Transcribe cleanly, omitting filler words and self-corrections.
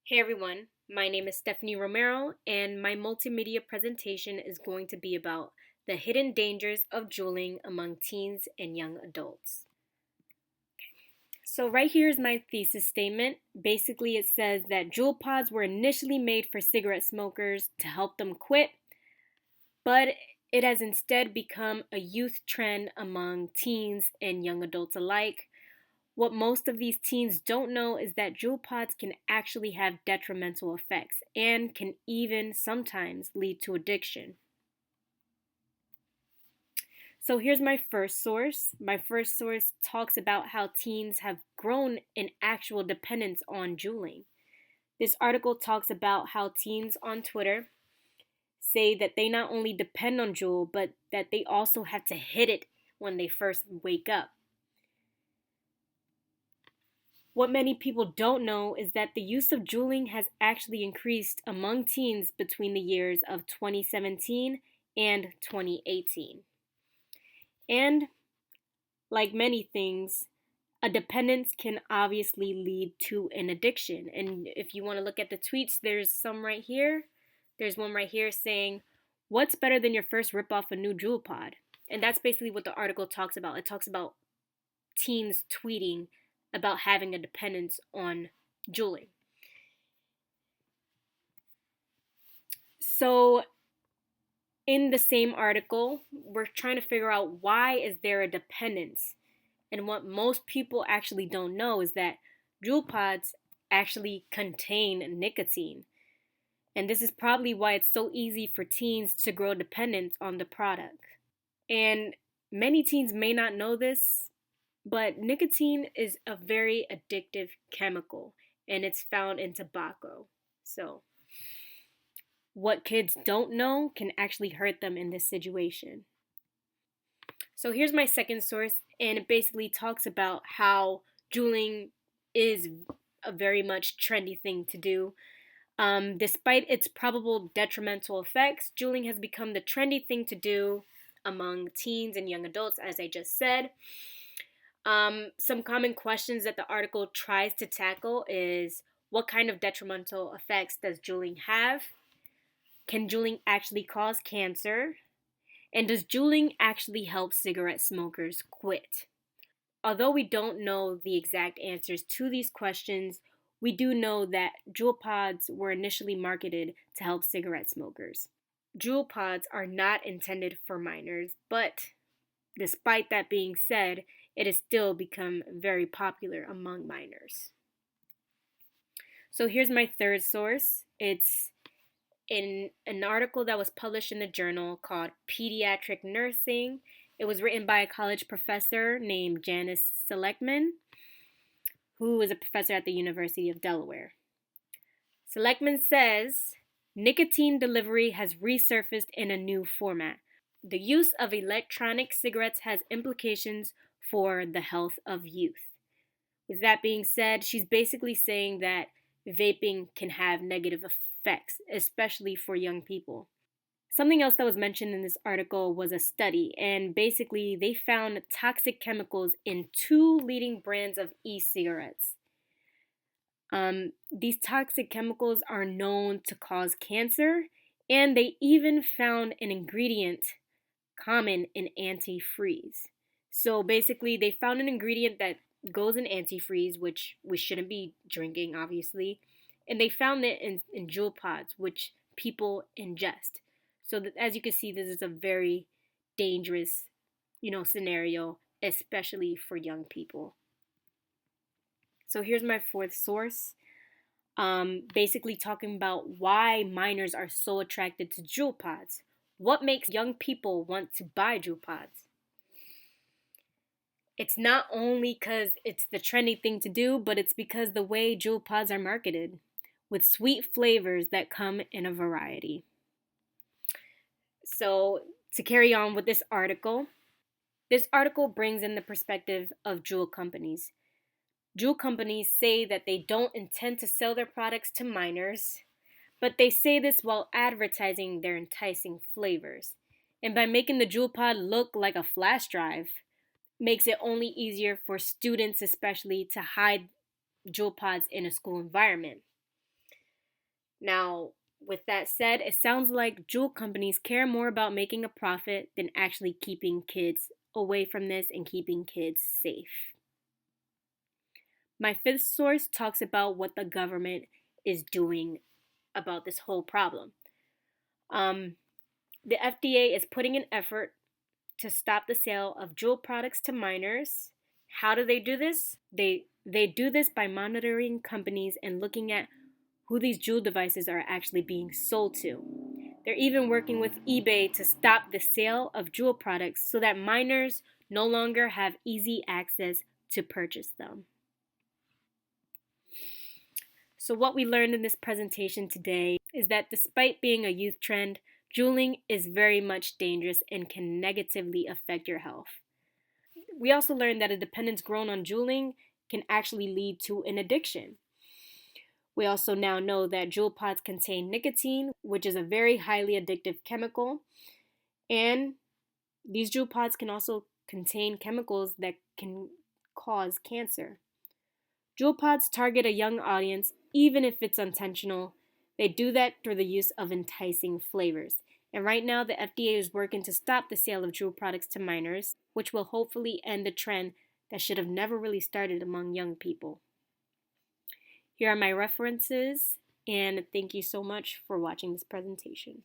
Hey everyone, my name is Stephanie Romero, and my multimedia presentation is going to be about the hidden dangers of juuling among teens and young adults. So, right here is my thesis statement. Basically, it says that Juul pods were initially made for cigarette smokers to help them quit, but it has instead become a youth trend among teens and young adults alike. What most of these teens don't know is that Juul pods can actually have detrimental effects and can even sometimes lead to addiction. So here's my first source. My first source talks about how teens have grown in actual dependence on juuling. This article talks about how teens on Twitter say that they not only depend on Juul, but that they also have to hit it when they first wake up. What many people don't know is that the use of juuling has actually increased among teens between the years of 2017 and 2018. And like many things, a dependence can obviously lead to an addiction. And if you want to look at the tweets, there's some right here. There's one right here saying, "What's better than your first rip off a new Juul pod?" And that's basically what the article talks about. It talks about teens tweeting about having a dependence on juuling. So in the same article, we're trying to figure out why is there a dependence. And what most people actually don't know is that Juul pods actually contain nicotine. And this is probably why it's so easy for teens to grow dependence on the product. And many teens may not know this, but nicotine is a very addictive chemical and it's found in tobacco. So, what kids don't know can actually hurt them in this situation. So, here's my second source, and it basically talks about how juuling is a very much trendy thing to do. Despite its probable detrimental effects, juuling has become the trendy thing to do among teens and young adults, as I just said. Some common questions that the article tries to tackle is what kind of detrimental effects does juuling have? Can juuling actually cause cancer? And does juuling actually help cigarette smokers quit? Although we don't know the exact answers to these questions, we do know that Juul pods were initially marketed to help cigarette smokers. Juul pods are not intended for minors, but despite that being said, it has still become very popular among minors. So here's my third source. It's in an article that was published in the journal called Pediatric Nursing. It was written by a college professor named Janice Seligman, who is a professor at the University of Delaware. Seligman says nicotine delivery has resurfaced in a new format. The use of electronic cigarettes has implications for the health of youth. With that being said, she's basically saying that vaping can have negative effects, especially for young people. Something else that was mentioned in this article was a study, and basically they found toxic chemicals in two leading brands of e-cigarettes. These toxic chemicals are known to cause cancer, and they even found an ingredient common in antifreeze. So basically, they found an ingredient that goes in antifreeze, which we shouldn't be drinking, obviously, and they found it in Juul pods, which people ingest. So that, as you can see, this is a very dangerous, scenario, especially for young people. So here's my fourth source. Basically talking about why minors are so attracted to Juul pods. What makes young people want to buy Juul pods? It's not only because it's the trendy thing to do, but it's because the way Juul pods are marketed, with sweet flavors that come in a variety. So, to carry on with this article brings in the perspective of Juul companies. Juul companies say that they don't intend to sell their products to minors, but they say this while advertising their enticing flavors. And by making the Juul pod look like a flash drive, makes it only easier for students especially to hide Juul pods in a school environment. Now, with that said, it sounds like Juul companies care more about making a profit than actually keeping kids away from this and keeping kids safe. My fifth source talks about what the government is doing about this whole problem. The FDA is putting an effort to stop the sale of Juul products to minors. How do they do this? They do this by monitoring companies and looking at who these Juul devices are actually being sold to. They're even working with eBay to stop the sale of Juul products so that minors no longer have easy access to purchase them. So what we learned in this presentation today is that despite being a youth trend, Juuling is very much dangerous and can negatively affect your health. We also learned that a dependence grown on Juuling can actually lead to an addiction. We also now know that Juul pods contain nicotine, which is a very highly addictive chemical, and these Juul pods can also contain chemicals that can cause cancer. Juul pods target a young audience, even if it's intentional. They do that through the use of enticing flavors. And right now, the FDA is working to stop the sale of Juul products to minors, which will hopefully end the trend that should have never really started among young people. Here are my references, and thank you so much for watching this presentation.